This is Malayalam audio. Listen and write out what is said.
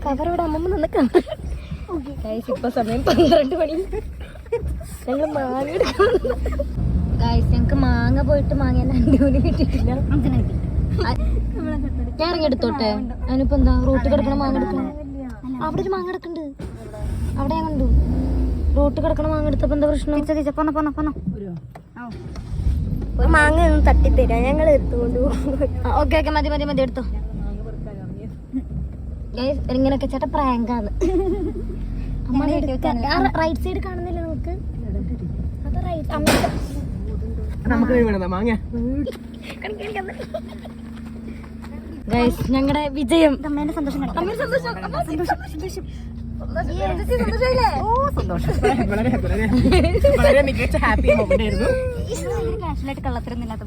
കവറോടെ അമ്മമ്മ നിന്നൊക്കെ ഇപ്പൊ സമയം 12 മണി. ഞങ്ങള് മാങ്ങ എടുക്കണം. ഞങ്ങക്ക് മാങ്ങ പോയിട്ട് മാങ്ങ അന്റൂന് കിട്ടിയിട്ടില്ല. ഞാൻ ഇറങ്ങി എടുത്തോട്ടെ. അതിനിപ്പോ എന്താ റോട്ട് കിടക്കണ മാങ്ങ എടുക്കണം. അവിടെ ഒരു മാങ്ങ എടുക്കണ്ട്. അവിടെ ഞാൻ കണ്ടു റോട്ട് കിടക്കണ മാങ്ങ എടുത്തപ്പോ എന്താ പ്രശ്നം? മാങ്ങ ഒന്നും തട്ടിത്തരാ, ഞങ്ങൾ എടുത്തുകൊണ്ട് പോകും. ഓക്കെ മതി എടുത്തോ. ഇങ്ങനൊക്കെ ചേട്ടാ പ്രാങ്കാണ്. റൈറ്റ് സൈഡ് കാണുന്നില്ല നമുക്ക്. ഞങ്ങളുടെ വിജയം. വളരെ മികച്ച ഹാപ്പി മൊമെന്റ് ആയിരുന്നു. കള്ളത്തരൊന്നും ഇല്ലാത്ത.